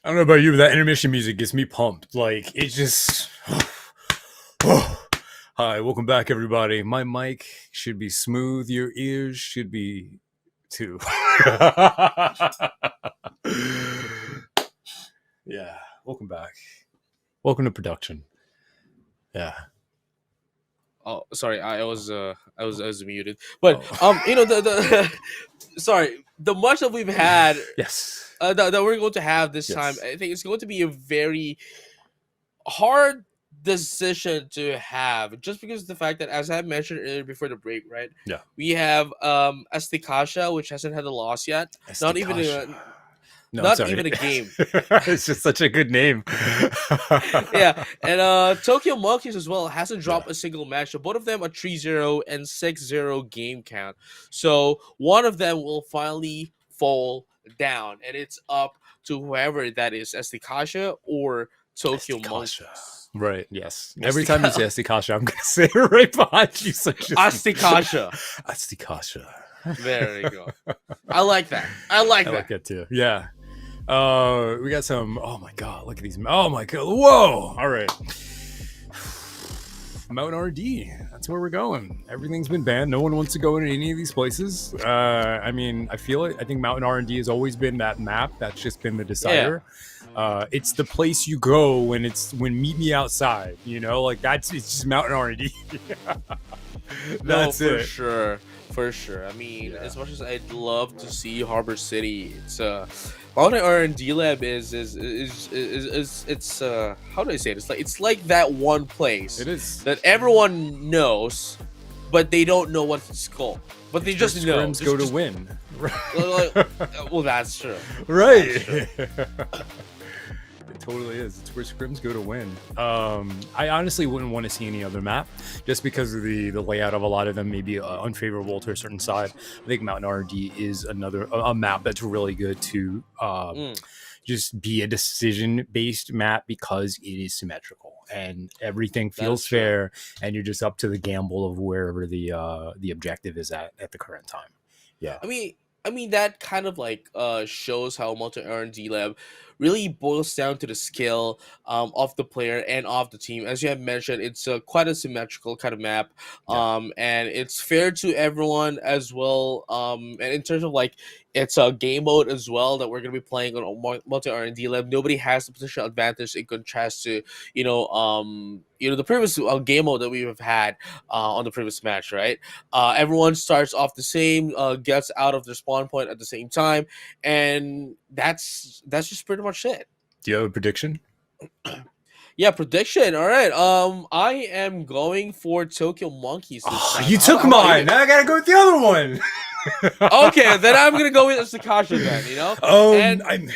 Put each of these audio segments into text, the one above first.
I don't know about you, but that intermission music gets me pumped. Like, it just. Hi, welcome back, everybody. My mic should be smooth. Your ears should be too. Yeah, welcome back. Welcome to production. Yeah. Oh, sorry, I was muted. But Oh. the sorry, the much that we've had Yes. that we're going to have this time, Yes. I think it's going to be a very hard decision to have, just because of the fact that, as I mentioned earlier before the break, right? Yeah. We have Asticassia, which hasn't had a loss yet. Not even Asticassia. a No, not sorry. even a game. It's just such a good name. Yeah, and Tokyo Monkeys as well hasn't Yeah. dropped a single match. So both of them are 3-0 and 6-0 game count. So one of them will finally fall down, and it's up to whoever that is, Asticassia or Tokyo Asticassia. Monkeys. Right, yes. Every time you say Asticassia, I'm going to say it right behind you. So just Asticassia. Asticassia. There you go. I like that. I like I that. like that too. Yeah. We got some. Oh my god! Look at these. Oh my god! Whoa! All right. Mountain RD. That's where we're going. Everything's been banned. No one wants to go into any of these places. I mean, I feel it. I think Mountain R&D has always been that map. That's just been the decider. It's the place you go when meet me outside. You know, like it's just Mountain R&D. That's for it. sure. For sure. I mean, Yeah. as much as I'd love to see Harbor City, it's Mountain R&D Lab is it's how do I say it? It's like that one place It is. that everyone knows, but they don't know what it's called. But they just know. Scrims go to win. Well, that's true. Right. It totally is. It's where scrims go to win. I honestly wouldn't want to see any other map, just because of the layout of a lot of them may be unfavorable to a certain side. I think Mountain RD is a map that's really good to just be a decision-based map, because it is symmetrical and everything feels fair, and you're just up to the gamble of wherever the objective is at the current time. Yeah. I mean that kind of like shows how Mountain R&D Lab really boils down to the skill of the player and of the team. As you have mentioned, it's quite a symmetrical kind of map, and it's fair to everyone as well. And in terms of like, it's a game mode as well that we're gonna be playing on Mountain R&D Lab. Nobody has the positional advantage in contrast to the previous game mode that we have had on the previous match, right? Everyone starts off the same, gets out of their spawn point at the same time, and that's just pretty much it. Do you have a prediction? Yeah, prediction. All right. I am going for Tokyo Monkeys this time. You took mine. Now I gotta go with the other one. Okay, then I'm gonna go with Asticassia then. You know. I'm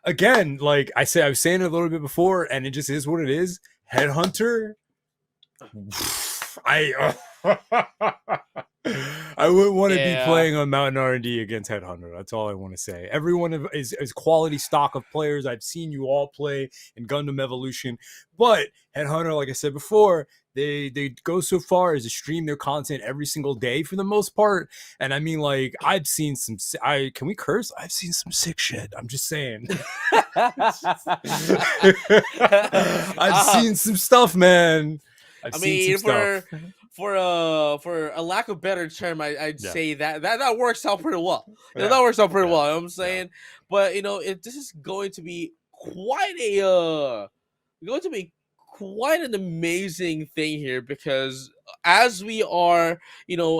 again, like I was saying it a little bit before, and it just is what it is. Headhunter. I wouldn't want to be playing on Mountain R&D against Headhunter. That's all I want to say. Everyone is quality stock of players. I've seen you all play in Gundam Evolution, but Headhunter, like I said before, they go so far as to stream their content every single day for the most part. And I mean, like, I've seen some. Can we curse? I've seen some sick shit. I'm just saying. I've seen some stuff, man. I mean, for a lack of better term, I'd say that works out pretty well. Yeah. That works out pretty well. You know what I'm saying, but this is going to be quite an amazing thing here, because as we are,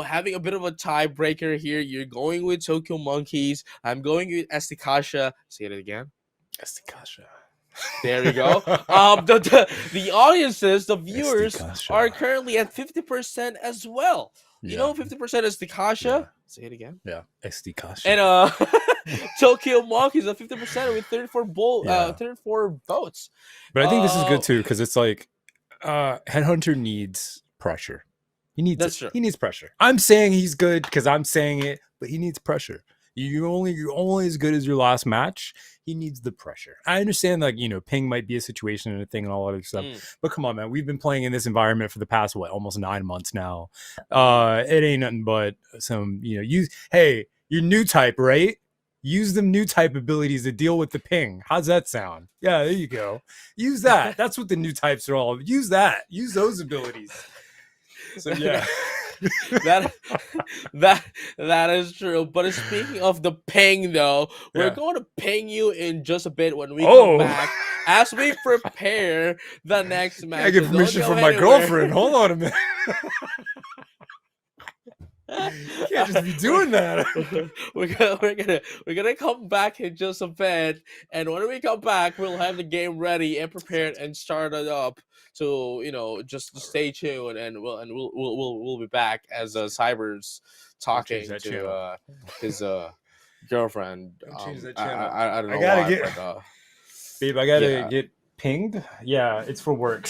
having a bit of a tiebreaker here, you're going with Tokyo Monkeys. I'm going with Asticassia. Say it again. Asticassia. There we go. The audiences, the viewers, are currently at 50% as well. You know, 50% is Asticassia. Yeah. Say it again. Yeah, Asticassia. And Tokyo Monkeys at 50% with 34 votes. But I think this is good too, because it's like Headhunter needs pressure. He needs pressure. I'm saying he's good because I'm saying it, but he needs pressure. You're only as good as your last match. He needs the pressure. I understand, like, ping might be a situation and a thing and all that other stuff. But come on, man. We've been playing in this environment for the past, almost 9 months now. It ain't nothing but some, hey, you're new type, right? Use them new type abilities to deal with the ping. How's that sound? Yeah, there you go. Use that. That's what the new types are all. Use that. Use those abilities. So yeah. that that that is true. But speaking of the ping, though, we're Yeah. going to ping you in just a bit when we come Oh, back as we prepare the next I match. get So don't permission go from my anywhere. girlfriend. Hold on a minute. Can't just be doing that. We're gonna come back in just a bit, and when we come back, we'll have the game ready and prepared and started up. So just stay tuned, and we'll be back as Cyber's Don't change talking that to channel. his girlfriend. Don't change that I, channel. I don't I know gotta why, get, but babe. I gotta yeah. get pinged. Yeah, it's for work.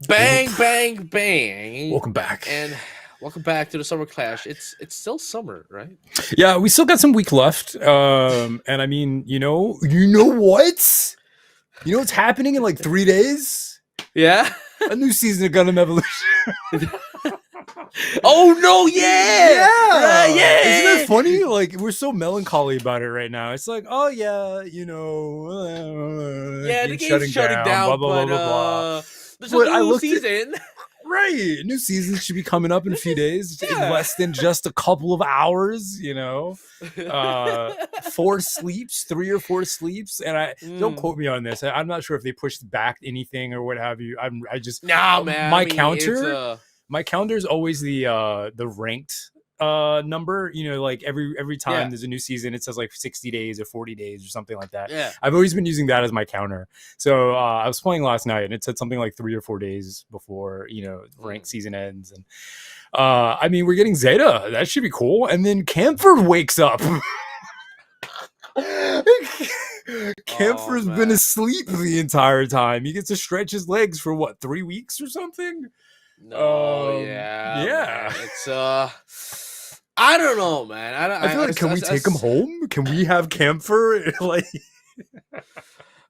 Bang, bang, bang. Welcome back. And welcome back to the Summer Clash. It's still summer, right? Yeah, we still got some week left. And I mean, you know what? You know what's happening in like 3 days? Yeah. A new season of Gundam Evolution. Oh no! Yeah. Yeah. Isn't it funny? Like we're so melancholy about it right now. It's like, oh yeah, you know, Yeah, the game's shutting down, blah blah but blah blah blah. there's But a I new looked at- season. Right, new season should be coming up in a few days. In Yeah. less than just a couple of hours, you know. 4 sleeps, 3 or 4 sleeps, and I don't quote me on this. I'm not sure if they pushed back anything or what have you. I just Nah, man. my I mean, counter. My counter is always the ranked number. You know, like every time Yeah. there's a new season, it says like 60 days or 40 days or something like that. Yeah. I've always been using that as my counter. So I was playing last night and it said something like 3 or 4 days before, you know, ranked season ends. And I mean, we're getting Zeta. That should be cool. And then Camphor wakes up. Camphor's been asleep the entire time. He gets to stretch his legs for what, 3 weeks or something? No, yeah. Yeah. Man. It's I don't know, man. I feel like, can we take him home? Can we have Camphor? Like,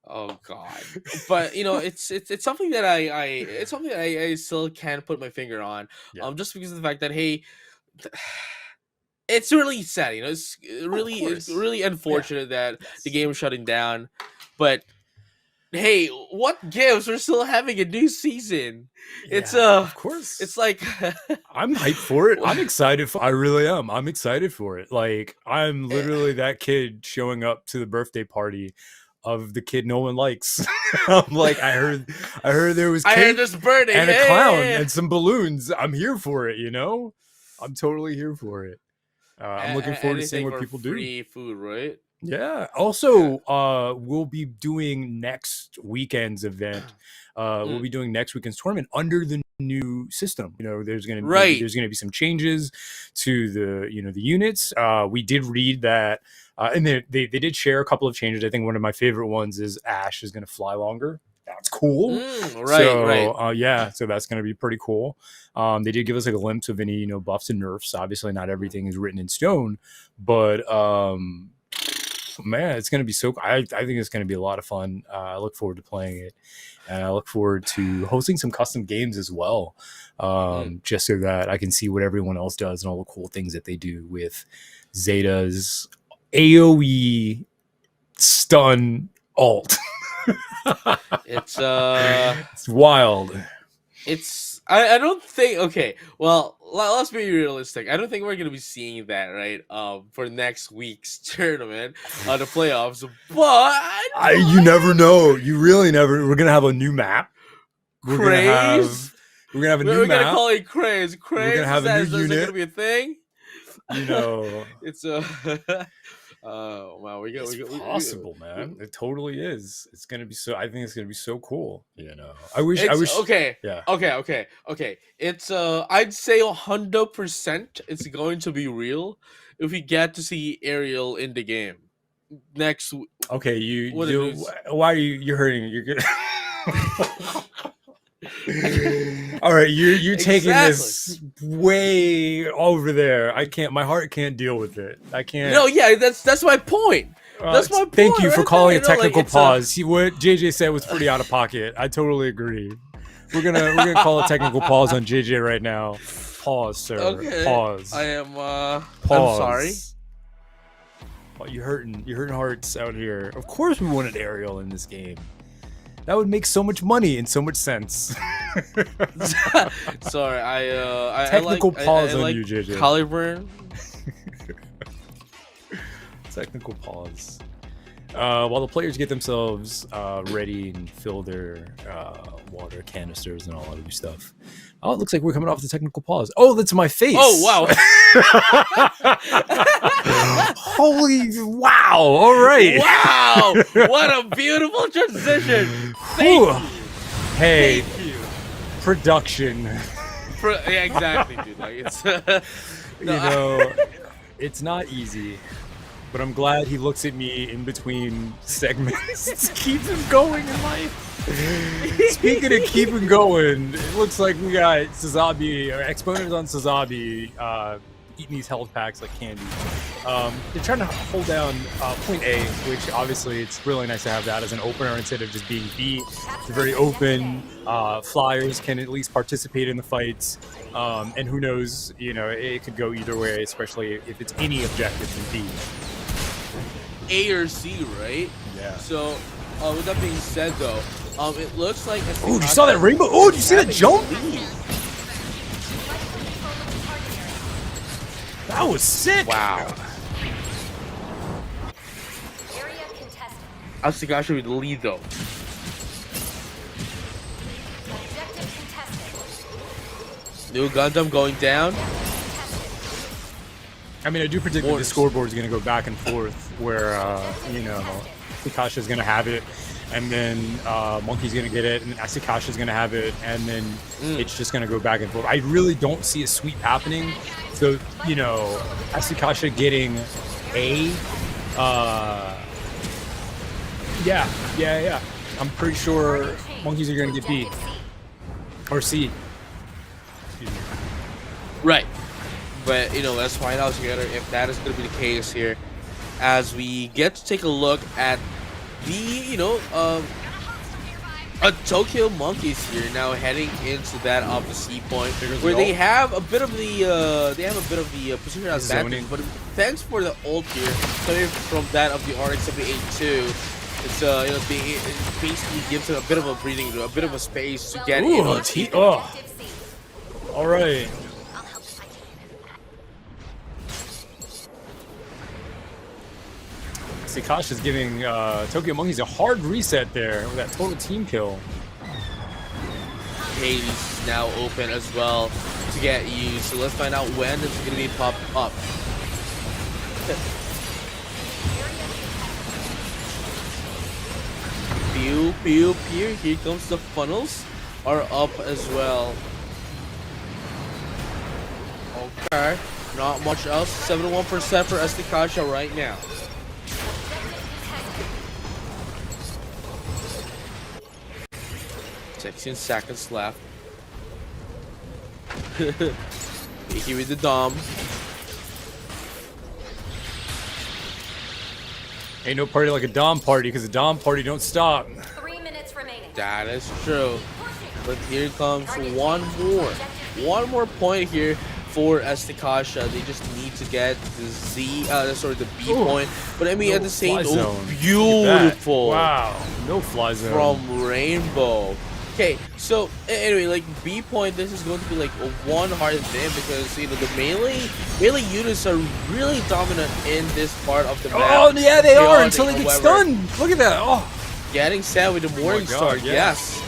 oh god. But you know, it's something that it's something that I still can't put my finger on. Yeah. Just because of the fact that hey, it's really sad. You know, it's really unfortunate that the game is shutting down. But hey, what gives? We're still having a new season. It's of course. It's like I'm hyped for it. I'm excited I really am. I'm excited for it. Like I'm literally that kid showing up to the birthday party of the kid no one likes. I'm like, I heard there was I heard this burning and a clown and some balloons. I'm here for it, you know? I'm totally here for it. I'm looking forward to seeing what people do. Free food, right? Yeah. Also, we'll be doing next weekend's event. We'll be doing next weekend's tournament under the new system. You know, there's gonna be some changes to the units. We did read that, and they did share a couple of changes. I think one of my favorite ones is Ash is gonna fly longer. That's cool. Right. Yeah, so that's going to be pretty cool. They did give us a glimpse of any, buffs and nerfs. Obviously, not everything is written in stone, but man, it's going to be so. I think it's going to be a lot of fun. I look forward to playing it, and I look forward to hosting some custom games as well, just so that I can see what everyone else does and all the cool things that they do with Zeta's AOE stun alt. It's wild. I don't think okay. Well, let's be realistic. I don't think we're gonna be seeing that right. For next week's tournament, the playoffs. But you never know. You really never. We're gonna have a new map. We're gonna have a new map. We're gonna call it craze. We're gonna have a new unit. Is gonna be a thing. You know, it's oh wow, it's possible, man. It totally is. It's gonna be so. I think it's gonna be so cool. You know, I wish. Okay. Yeah. Okay. It's I'd say 100% it's going to be real if we get to see Ariel in the game next. Okay, why are you're hurting? You're good. All right, you're taking this way over there. I can't. My heart can't deal with it. I can't. No, yeah, that's my point. That's my point. Thank you for calling a technical like, pause. What JJ said was pretty out of pocket. I totally agree. We're gonna call a technical pause on JJ right now. Pause, sir. Okay. Pause. I am. Pause. I'm sorry. Oh, you're hurting hearts out here. Of course, we wanted Ariel in this game. That would make so much money and so much sense. Sorry, I technical pause on like you, JJ. Caliburn. Technical pause. While the players get themselves ready and fill their water canisters and all that other stuff. Oh, it looks like we're coming off the technical pause. Oh, that's my face. Oh, wow. Holy wow. All right. Wow. What a beautiful transition. Thank you. Hey, Thank you. Production. Yeah, exactly, dude. Like it's you know, it's not easy. but I'm glad he looks at me in between segments. Keeps him going in life. Speaking of keeping going, it looks like we got Sazabi, or exponents on Sazabi, eating these health packs like candy. They're trying to hold down point A, which obviously it's really nice to have that as an opener instead of just being B. It's very open. Flyers can at least participate in the fights, and who knows, you know, it could go either way, especially if it's any objective in B. A or C, right? Yeah. So, with that being said, though, it looks like. Oh, you saw that rainbow? Oh, did you see that jump? That was sick! Wow. Asticassia with the lead, though. New Gundam going down. I mean, I do predict that the scoreboard is going to go back and forth, where you know, Asticassia is going to have it, and then Monkey's going to get it, and Asticassia is going to have it, and then it's just going to go back and forth. I really don't see a sweep happening. So, you know, Asticassia getting A, yeah. I'm pretty sure Monkeys are going to get B or C. Excuse me. Right. But, you know, let's find out together if that is going to be the case here, as we get to take a look at the, you know, Tokyo Monkeys here now heading into that of the C point, where they have a bit of the position advantage. But thanks for the ult here coming from that of the RX-78-2. It's you know, it basically gives it a bit of a breathing, a bit of a space to get in. All right. Asticassia is giving Tokyo Monkeys a hard reset there with that total team kill. Hades now open as well to get used, so let's find out when it's going to be popped up. Pew, pew, pew. Here comes the funnels are up as well. Okay, not much else. 71% for Asticassia right now. Sixteen seconds left. Here with the Dom. Ain't no party like a Dom party, because the Dom party don't stop. 3 minutes remaining. That is true. But here comes one more point here for Asticassia. They just need to get the B point. But I mean, no at the same time, beautiful. Wow, no fly zone from Rainbow. Okay, so anyway, like B point, this is going to be like a one hard thing, because you know the melee units are really dominant in this part of the map. Oh yeah, they are until they get stunned. Look at that. Oh, getting set with the Morning Star. Yes.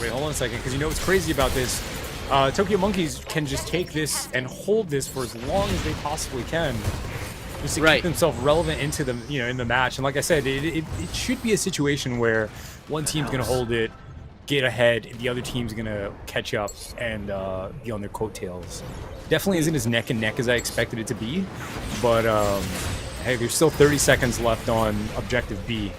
Wait, hold on a second, because you know what's crazy about this? Tokyo Monkeys can just take this and hold this for as long as they possibly can, just to keep themselves relevant into the, you know, in the match. And like I said, it should be a situation where one team's gonna hold it, get ahead, and the other team's gonna catch up and be on their coattails. Definitely isn't as neck and neck as I expected it to be, but hey, there's still 30 seconds left on objective B.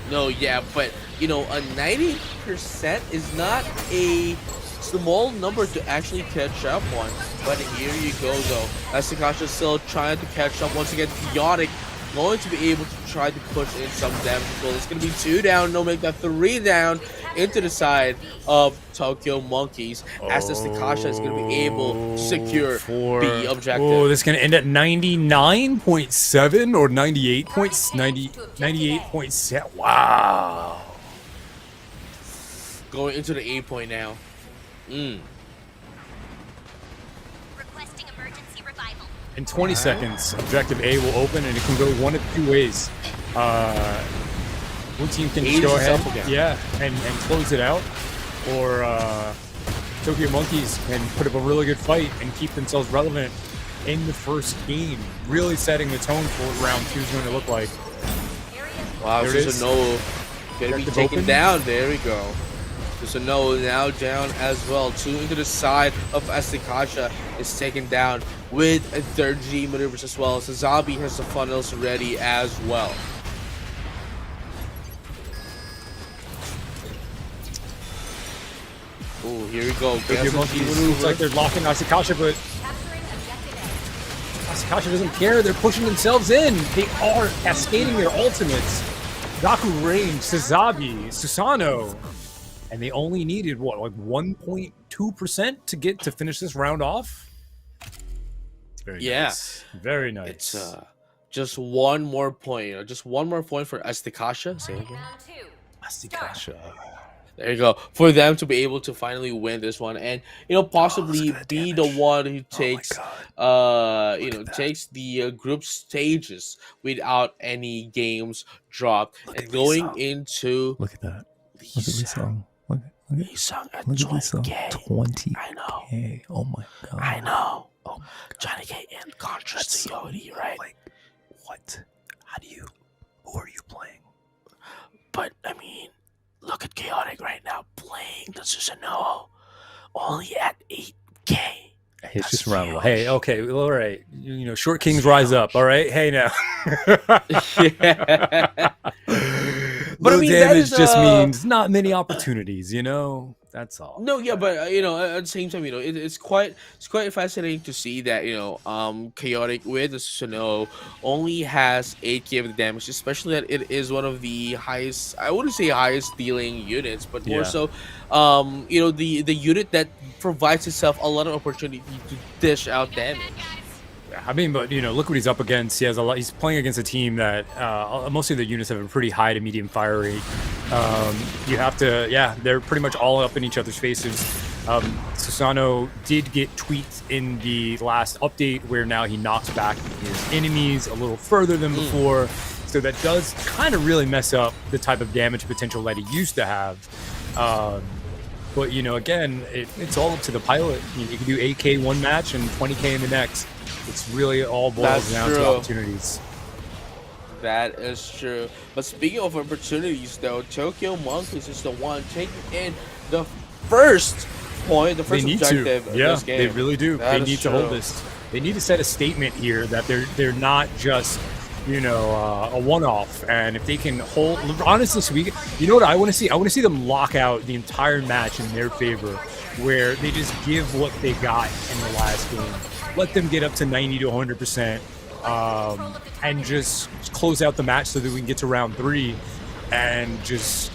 No, yeah, but you know, a 90% is not a small number to actually catch up on. But here you go, though. Asticassia still trying to catch up. Once again, Chaotic going to be able to try to push in some damage. Well, it's going to be 2 down. No, make that 3 down into the side of Tokyo Monkeys. As Asticassia is going to be able to secure B objective. Oh, this is going to end at 99.7 or 98.7. Wow. Going into the A point now. Requesting emergency revival. In 20 seconds, objective A will open, and it can go one of 2 ways. One team can just go ahead, and close it out, or Tokyo Monkeys can put up a really good fight and keep themselves relevant in the first game, really setting the tone for what round 2 is going to look like. Wow, this is a no. Gonna be taken down. There we go. Susanoo now down as well. 2 into the side of Asticassia is taken down with their G maneuvers as well. So Zombie has the funnels ready as well. Oh, here we go. Looks like they're locking Asticassia, but Capturing objective A. Asticassia doesn't care. They're pushing themselves in. They are cascading their ultimates. Gaku range, Sazabi, Susanoo. And they only needed, what, like 1.2% to finish this round off? Very nice. Very nice. It's just one more point. Just one more point for Asticassia. Say it again. Round 2. Asticassia. There you go. For them to be able to finally win this one, and possibly be the one who takes takes the group stages without any games dropped, and going into Look at that. Lee Look at Lee Sung. Sung. Lee Sung at Look at Lee Sung. 20K. 20K. I know. Oh my god. I know. Oh my god. Trying to get in contrast to Yodi, right? Like, what? Who are you playing? But I mean, look at Chaotic right now playing the Susanoo only at 8K. It's just round one. Hey, okay, well, all right. Short kings rise up. All right. Hey now. Yeah. But I Low mean, that damage is, just means not many opportunities. That's all. No, yeah, but at the same time, it's quite fascinating to see that Chaotic with the Susanoo only has 8K of the damage, especially that it is one of the highest. I wouldn't say highest dealing units, but more Yeah. so, the unit that provides itself a lot of opportunity to dish out damage. I mean, but look what he's up against. He has a lot. He's playing against a team that most of the units have a pretty high to medium fire rate. You have to, they're pretty much all up in each other's faces. Susanoo did get tweaked in the last update, where now he knocks back his enemies a little further than before. So that does kind of really mess up the type of damage potential that he used to have. But again, it's all up to the pilot. You can do 8K one match and 20K in the next. It's really all boils down to opportunities. That is true. But speaking of opportunities, though, Tokyo Monkeys is the one taking in the first point, the first objective of this game. They really do. That They is need to hold this. They need to set a statement here that they're not just a one-off. And if they can hold, honestly, what I want to see? I want to see them lock out the entire match in their favor, where they just give what they got in the last game. Let them get up to 90 to 100%, and just close out the match so that we can get to round 3 and just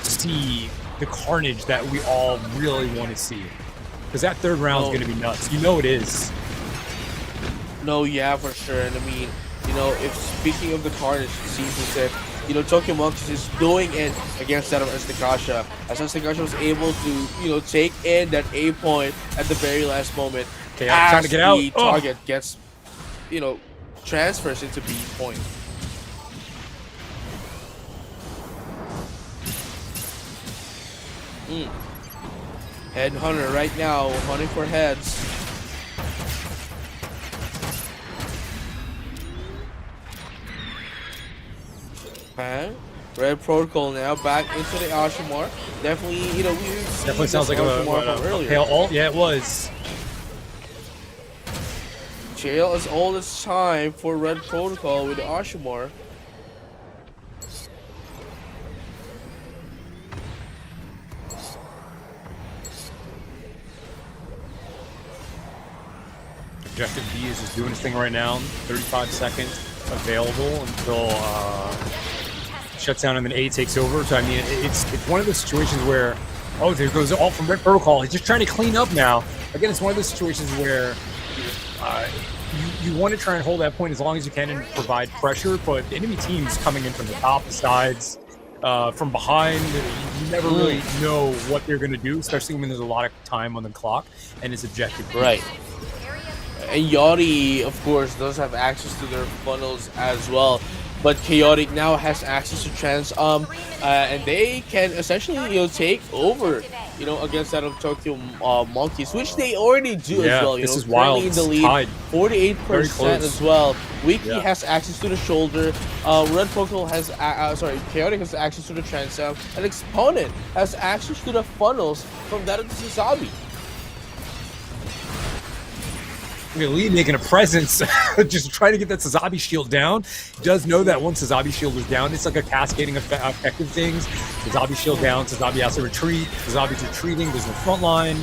see the carnage that we all really want to see. Because that third round is going to be nuts. It is. No, yeah, for sure. And I mean, if speaking of the carnage, it seems as if Tokyo Monkeys is doing it against that of Asticassia, as Asticassia was able to take in that A point at the very last moment. Okay, I'm trying to get out. The target gets transfers into B point. Headhunter right now hunting for heads. Okay. Red Protocol now back into the Ashimar. Definitely, Definitely sounds like a pale alt. Yeah, it was. Jail is all this time for Red Protocol with Ashimar. Objective B is just doing his thing right now. 35 seconds available until shuts down and then A takes over. So I mean, it's one of those situations where, there goes all from Red Protocol. He's just trying to clean up now. Again, it's one of those situations where you want to try and hold that point as long as you can and provide pressure, but the enemy team's coming in from the top, the sides, from behind. You never really know what they're going to do, especially when there's a lot of time on the clock and it's objective. Right. And Yachty, of course, does have access to their funnels as well. but Chaotic now has access to Trance, and they can essentially take over, against that of Tokyo Monkeys, which they already do as Yeah, well. this is Currently wild. in the It's lead, tied. Very 48% close. as well. Wiki Yeah. has access to the shoulder. Red Protocol has, Chaotic has access to the Trance, and Exponent has access to the funnels from that of the Suzabi. Look at Lee making a presence, just trying to get that Suzabi shield down. He does know that once Suzabi shield is down, it's like a cascading effect of things. Suzabi shield down, Suzabi has to retreat. Suzabi's retreating, there's no front line.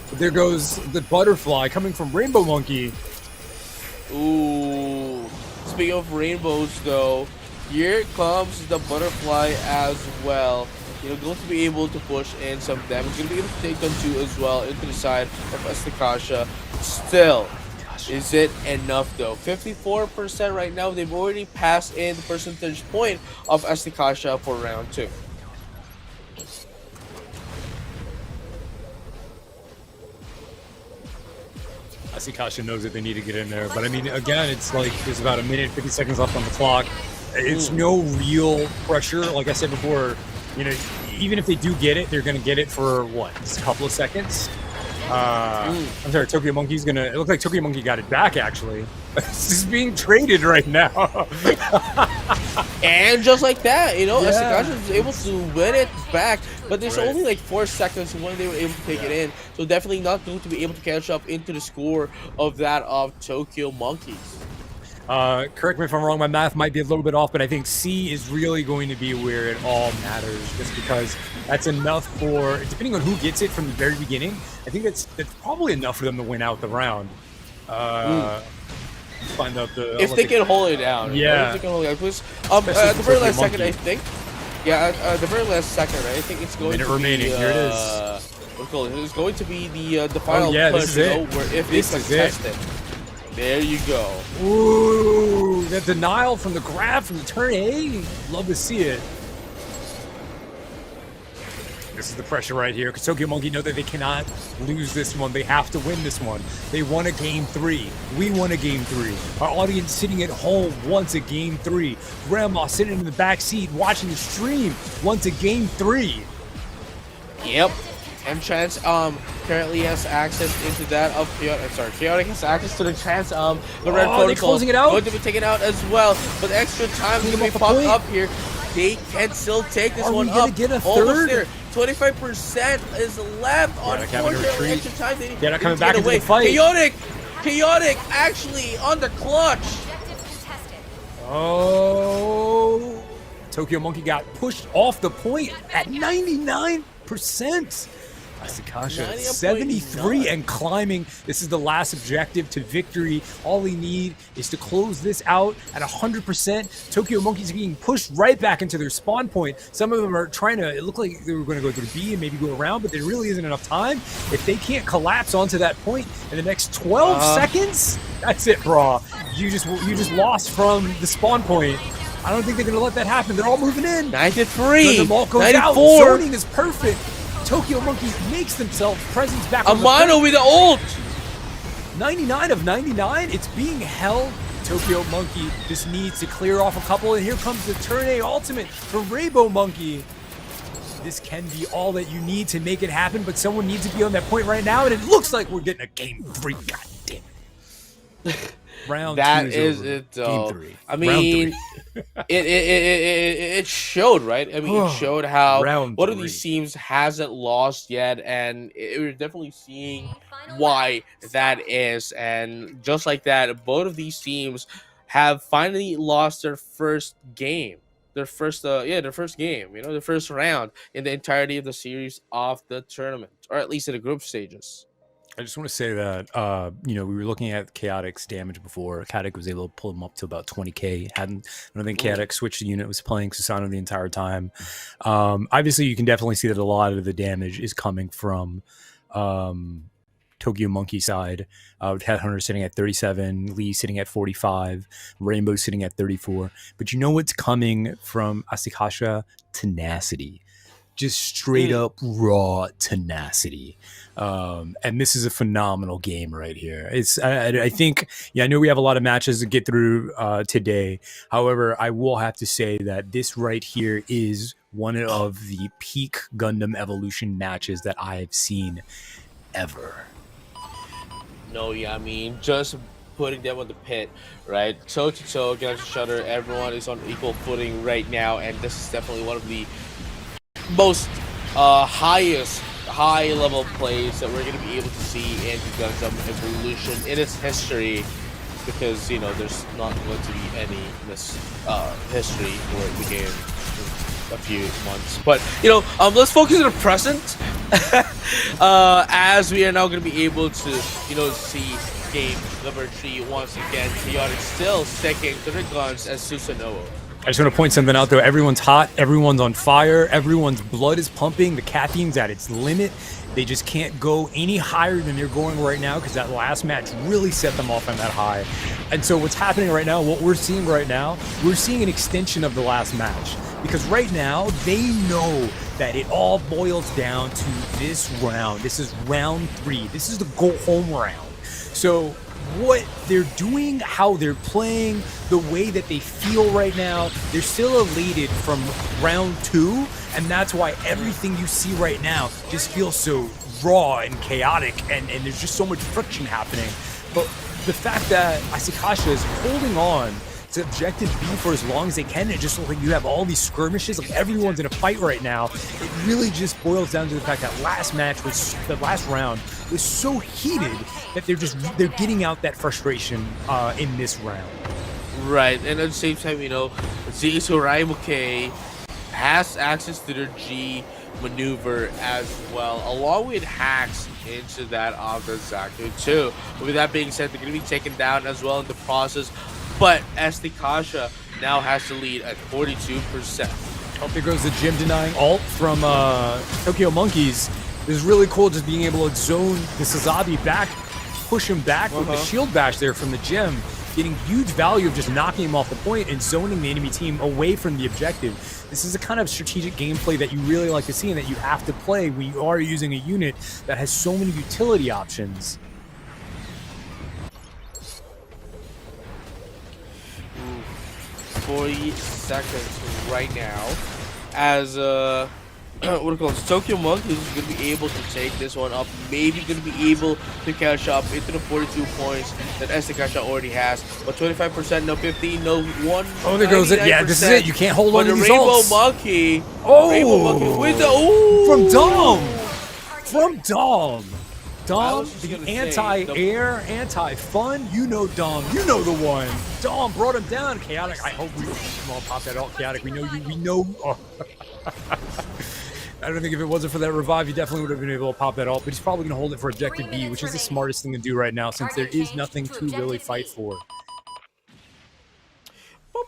But there goes the butterfly coming from Rainbow Monkey. Ooh. Speaking of rainbows, though, here comes the butterfly as well. Going to be able to push in some damage. Going to be able to take on 2 as well into the side of Asticassia. Still, is it enough though? 54% right now. They've already passed in the percentage point of Asticassia for round 2. Asticassia knows that they need to get in there, but I mean, again, it's like there's about a minute, 50 seconds left on the clock. It's no real pressure. Like I said before, even if they do get it, they're going to get it for what? Just a couple of seconds. I'm sorry, Tokyo Monkey's gonna. It looks like Tokyo Monkey got it back actually. This is being traded right now. And just like that, Asticassia was able to win it back, but there's only like 4 seconds when they were able to take it in. So definitely not going to be able to catch up into the score of that of Tokyo Monkeys. Correct me if I'm wrong, my math might be a little bit off, but I think C is really going to be where it all matters, just because that's enough for, depending on who gets it from the very beginning, I think that's probably enough for them to win out the round. Find out if they can hold it down. Yeah. If they can hold it down. Please, at the very last second, I think. Yeah, at the very last second, right? I think it's going to remaining. be... Here it is. It's going to be the final this push, is it. where if This they is contest it. There you go. Ooh, that denial from the grab from the turn A. Love to see it. This is the pressure right here, because Tokyo Monkey know that they cannot lose this one. They have to win this one. They won a game 3. We won a game 3. Our audience sitting at home wants a game 3. Grandma sitting in the back seat watching the stream wants a game 3. Yep. And Chance currently has access into that of Chaotic. Chaotic has access to the Chance the Red Protocol. They're closing it out. Going to be taken out as well. But extra time is going to be popped up here. They can still take this one we gonna up. get a Almost third? there. 25% is left. Unfortunately, extra time. They're not coming back into the fight. Chaotic actually on the clutch. Objective contested. Oh, Tokyo Monkey got pushed off the point at 99%. Asticassia 73 and climbing. This is the last objective to victory. All they need is to close this out at 100%. Tokyo Monkeys being pushed right back into their spawn point. Some of them are trying to, it looked like they were going to go through B and maybe go around, but there really isn't enough time. If they can't collapse onto that point in the next 12 seconds, that's it, bro. You just lost from the spawn point. I don't think they're going to let that happen. They're all moving in. 93, The goes 94. out. Zoning is perfect. Tokyo Monkey makes themselves presence back on the Amano court. with the ult. 99 of 99. It's being held. Tokyo Monkey just needs to clear off a couple, and here comes the turn A ultimate from Rainbow Monkey. This can be all that you need to make it happen, but someone needs to be on that point right now, and it looks like we're getting a game 3. God damn it. Round That 2 is over. it, Game though. 3. I mean, it showed, right? I mean, it showed how Round one of 3. these teams hasn't lost yet, and we're definitely seeing why that is. And just like that, both of these teams have finally lost their first game. Their first game, the first round in the entirety of the series of the tournament, or at least in the group stages. I just want to say that, we were looking at Chaotic's damage before. Chaotic was able to pull him up to about 20k. I don't think Chaotic switched the unit, was playing Susano the entire time. Obviously, you can definitely see that a lot of the damage is coming from Tokyo Monkey side. With Headhunter sitting at 37, Lee sitting at 45, Rainbow sitting at 34. But you know what's coming from Asticassia? Tenacity. just straight up raw tenacity. And this is a phenomenal game right here. I think, yeah, I know we have a lot of matches to get through today. However, I will have to say that this right here is one of the peak Gundam Evolution matches that I have seen ever. No, yeah, I mean, just putting them on the pit, right? Toe to toe, against each other. Everyone is on equal footing right now, and this is definitely one of the most highest high-level plays that we're going to be able to see in the Gundam Evolution in its history, because there's not going to be any history for the game in a few months. But let's focus on the present, as we are now going to be able to see game number 3 once again. Chaotic still sticking to the guns as Susanoo. I just want to point something out, though. Everyone's hot. Everyone's on fire. Everyone's blood is pumping. The caffeine's at its limit. They just can't go any higher than they're going right now, because that last match really set them off on that high. And so what's happening right now, what we're seeing right now, we're seeing an extension of the last match. Because right now, they know that it all boils down to this round. This is round 3. This is the go-home round. So what they're doing, how they're playing, the way that they feel right now, they're still elated from round 2, and that's why everything you see right now just feels so raw and chaotic, and there's just so much friction happening. But the fact that Asticassia is holding on to objective B for as long as they can, it just looks like you have all these skirmishes, like everyone's in a fight right now. It really just boils down to the fact that last round was so heated that they're getting out that frustration in this round. Right, and at the same time, Zisu Raimuke has access to their G maneuver as well, along with hacks into that of the Zaku too. With that being said, they're going to be taken down as well in the process, but Asticassia now has to lead at 42%. Oh, there goes the gym denying ult from Tokyo Monkeys. This is really cool, just being able to zone the Sazabi back, push him back with the shield bash there from the gym, getting huge value of just knocking him off the point and zoning the enemy team away from the objective. This is the kind of strategic gameplay that you really like to see and that you have to play when you are using a unit that has so many utility options. 40 seconds right now, as Tokyo Monkeys is going to be able to take this one up, maybe going to be able to catch up into the 42 points that Asticassia already has, but 25%, no 15, no 1. Oh, there goes it. Yeah, this is it. You can't hold on to these Rainbow ults. Monkey. Oh, Rainbow Monkey with the from Dom. Dom, was just the gonna say, anti-air, anti-fun. You know Dom. You know the one. Dom brought him down. Chaotic. I hope we all pop that ult. Chaotic. We know you. We know. Oh. I don't think if it wasn't for that revive, he definitely would have been able to pop that ult. But he's probably going to hold it for objective B, which is the smartest thing to do right now, since there is nothing to really fight for.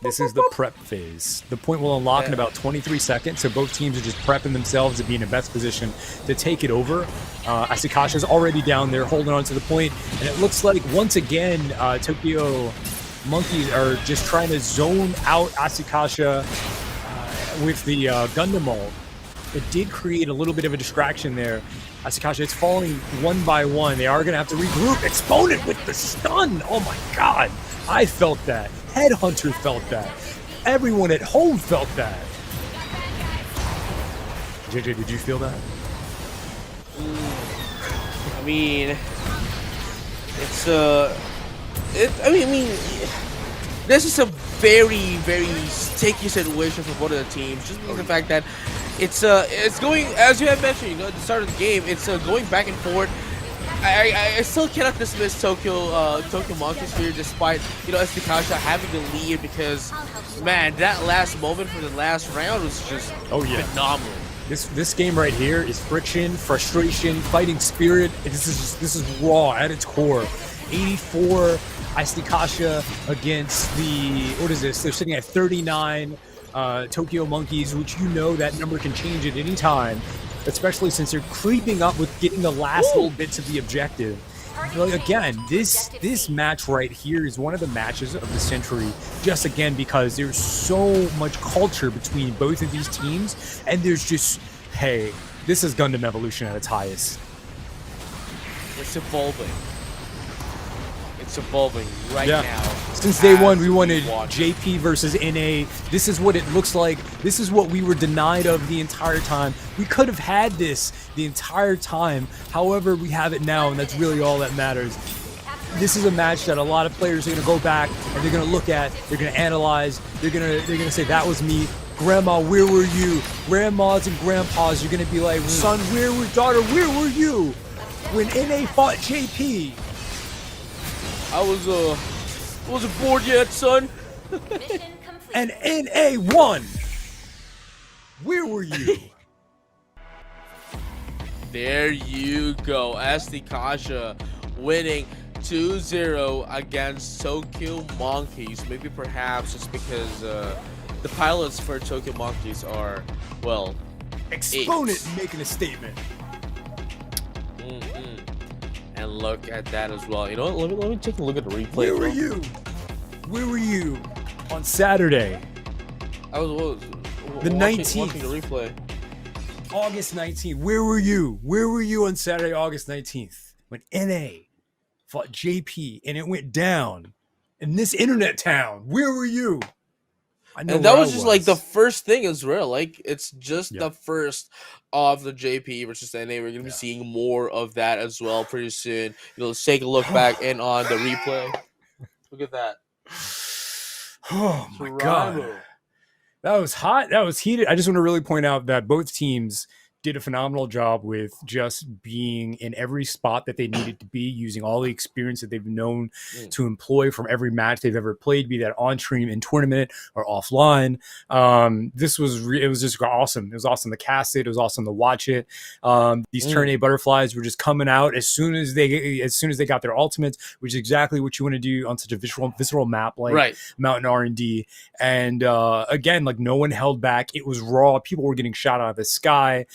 This is the prep phase. The point will unlock in about 23 seconds, so both teams are just prepping themselves to be in the best position to take it over. Asticassia already down there holding on to the point, and it looks like, once again, Tokyo Monkeys are just trying to zone out Asticassia with the Gundam ult. It did create a little bit of a distraction there. Asticassia, it's falling one by one. They are going to have to regroup. Exponent with the stun! Oh my god! I felt that. Headhunter felt that. Everyone at home felt that. JJ, did you feel that? I mean, it's this is a very, very sticky situation for both of the teams. Just because of the fact that it's going, as you have mentioned, at the start of the game, it's going back and forth. I still cannot dismiss Tokyo Monkeys here, despite Asticassia having the lead, because man, that last moment from the last round was just phenomenal. This game right here is friction, frustration, fighting spirit. This is raw at its core. 84 Asticassia against the, what is this? They're sitting at 39 Tokyo Monkeys, which that number can change at any time, especially since they're creeping up with getting the last little bits of the objective. Again, this match right here is one of the matches of the century, just again because there's so much culture between both of these teams, and there's just Hey, this is Gundam Evolution at its highest. It's evolving. It's evolving right now. Since day one, as we wanted watch. JP versus NA. This is what it looks like. This is what we were denied of the entire time. We could have had this the entire time. However, we have it now, and that's really all that matters. This is a match that a lot of players are going to go back and they're going to look at. They're going to analyze. They're going to say, that was me. Grandma, where were you? Grandmas and grandpas, you're going to be like, son, daughter, where were you when NA fought JP? I wasn't bored yet, son. Mission complete. And NA won. Where were you? There you go. Asticassia winning 2-0 against Tokyo Monkeys. Maybe perhaps it's because the pilots for Tokyo Monkeys are, well, Exponent making a statement. and look at that as well. You know what? Let me take a look at the replay. Where were you? Where were you on Saturday, I was The watching 19th. the replay. August 19th? Where were you? Where were you on Saturday, August 19th, when NA fought JP and it went down in this internet town? Where were you? I know And that where was I just like the first thing as well. Like it's just Yeah. the first of the JP versus NA. We're gonna be seeing more of that as well pretty soon. You know, let's take a look back in on the replay. Look at that. Oh my god. Toronto. That was hot. That was heated. I just want to really point out that both teams did a phenomenal job with just being in every spot that they needed to be, using all the experience that they've known to employ from every match they've ever played, be that on stream, in tournament, or offline. It was just awesome. It was awesome to cast it. It was awesome to watch it. These Turn A butterflies were just coming out as soon as they got their ultimates, which is exactly what you want to do on such a visceral map like Mountain R&D. And again, like no one held back. It was raw. People were getting shot out of the sky.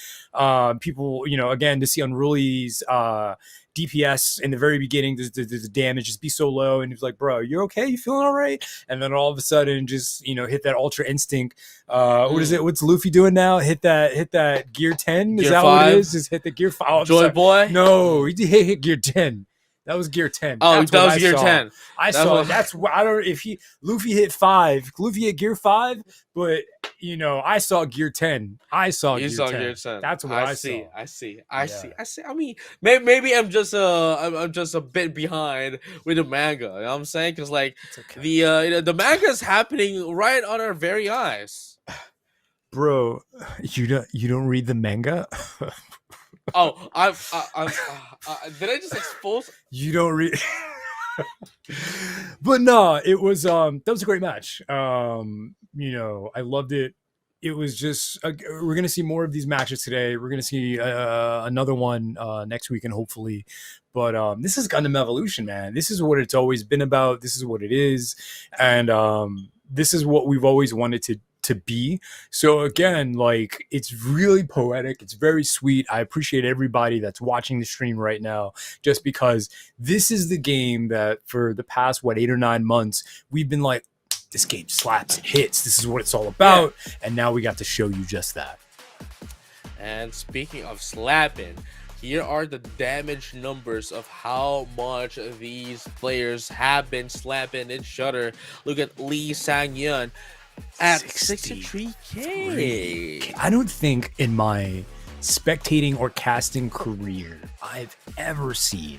People, again, to see Unruly's DPS in the very beginning, the damage just be so low, and he's like, bro, you're okay? You feeling all right? And then all of a sudden just, hit that Ultra Instinct. What is it? What's Luffy doing now? Hit that Gear 10? Is Gear that 5? what it is? Just hit the Gear 5. Oh, Joy Boy? No, he hit Gear 10. That was Gear 10. Oh, That's that what was I Gear saw. 10. I That saw. was- That's what I don't. If Luffy hit 5, Luffy hit Gear 5, but I saw Gear 10. I saw You Gear saw 10. Gear 10. That's what I see. saw. I see. Yeah. I mean, maybe I'm just a bit behind with the manga. You know what I'm saying? Because like It's okay. the manga is happening right on our very eyes. Bro, you don't read the manga? Oh, did I just expose? You don't read. But no, it was that was a great match. I loved it. It was just we're gonna see more of these matches today. We're gonna see another one next week, and hopefully. But this is Gundam Evolution, man. This is what it's always been about. This is what it is, and this is what we've always wanted to be. So again, like, it's really poetic. It's very sweet. I appreciate everybody that's watching the stream right now, just because this is the game that for the past 8 or 9 months we've been like, this game slaps, it hits, this is what it's all about. And now we got to show you just that. And speaking of slapping, here are the damage numbers of how much these players have been slapping each other. Look at Lee Sang-yeon at 63k. I don't think in my spectating or casting career I've ever seen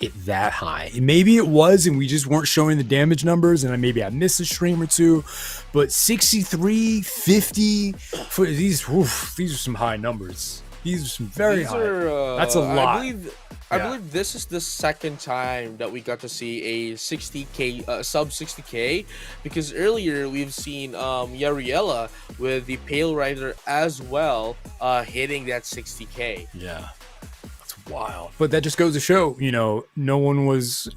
it that high. Maybe it was, and we just weren't showing the damage numbers, and maybe I missed a stream or two. But 63, 50 for these are some high numbers. These are some very high. That's a lot. I believe this is the second time that we got to see a 60k, sub 60k, because earlier we've seen Yariella with the Pale Rider as well, hitting that 60k. Yeah, that's wild. But that just goes to show, no one was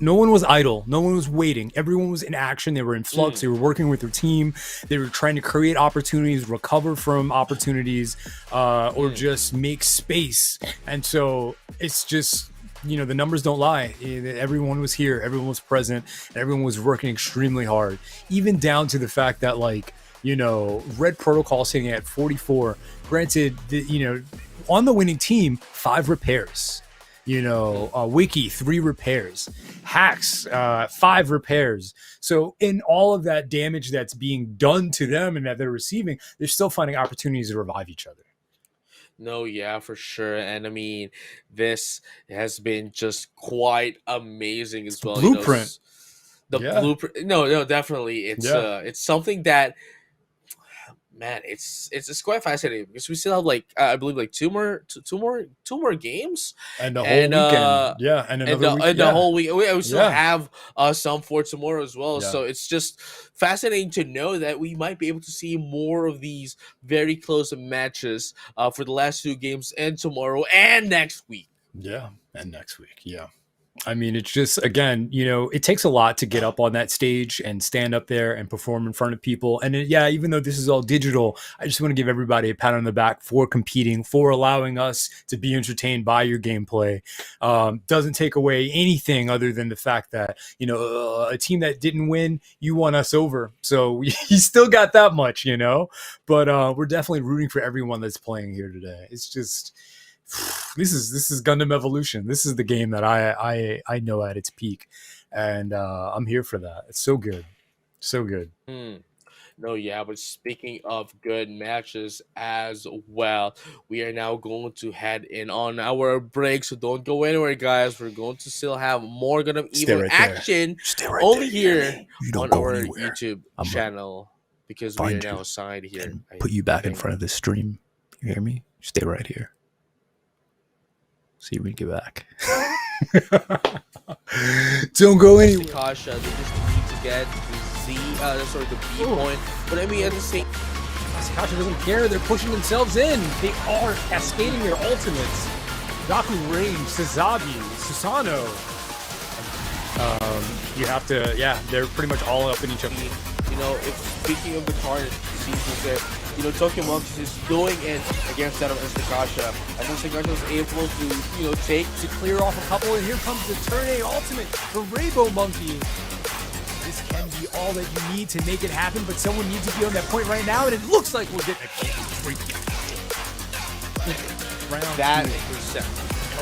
idle. No one was waiting. Everyone was in action. They were in flux. They were working with their team. They were trying to create opportunities, recover from opportunities, or just make space. And so it's just, the numbers don't lie. Everyone was here. Everyone was present. And everyone was working extremely hard, even down to the fact that, like, Red Protocol sitting at 44. Granted, on the winning team, 5 repairs. Wiki, 3 repairs. Hacks, 5 repairs. So in all of that damage that's being done to them and that they're receiving, they're still finding opportunities to revive each other. No, yeah, for sure. And I mean, this has been just quite amazing as well. Blueprint. The blueprint. No, definitely. It's something that, man, it's quite fascinating because we still have I believe two more games and the whole weekend, and another week, the whole week we still have some for tomorrow as well. So it's just fascinating to know that we might be able to see more of these very close matches for the last 2 games and tomorrow and next week. I mean, it's just, again, it takes a lot to get up on that stage and stand up there and perform in front of people. And even though this is all digital, I just want to give everybody a pat on the back for competing, for allowing us to be entertained by your gameplay. Doesn't take away anything other than the fact that, a team that didn't win, you won us over. So you still got that much, but we're definitely rooting for everyone that's playing here today. It's just... This is Gundam Evolution. This is the game that I know at its peak, and I'm here for that. It's so good, so good. No, yeah, but speaking of good matches as well, we are now going to head in on our break. So don't go anywhere, guys. We're going to still have more Gundam Evo action only here on our YouTube channel because we are now assigned here. Put you back in front of the stream. You hear me? Stay right here. See when you get back. Don't go anywhere. Asticassia, they just need to get the B point. But I mean, at the same, Asticassia doesn't care. They're pushing themselves in. They are cascading their ultimates. Gaku range, Sazabi, Susano. You have to, they're pretty much all up in each other. If speaking of the card seasons that Tokyo Monkeys is going in against that of Asticassia, and Asticassia was able to take to clear off a couple, and here comes the turn A ultimate for Rainbow Monkey. This can be all that you need to make it happen, but someone needs to be on that point right now, and it looks like we're getting a round that 2%.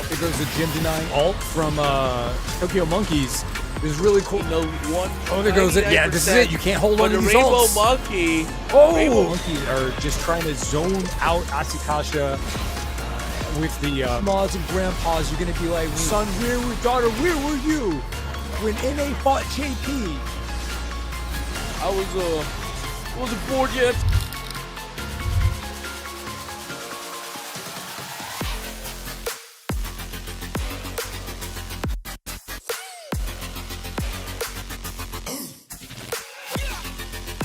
There goes the gym denying ult from Tokyo Monkeys. This is really cool. There goes it. Yeah, this is it. You can't hold on to these ults. Rainbow Monkey are just trying to zone out Asticassia with the moms and grandpas. You're gonna be like, son, daughter, where were you when NA fought JP? I wasn't bored yet.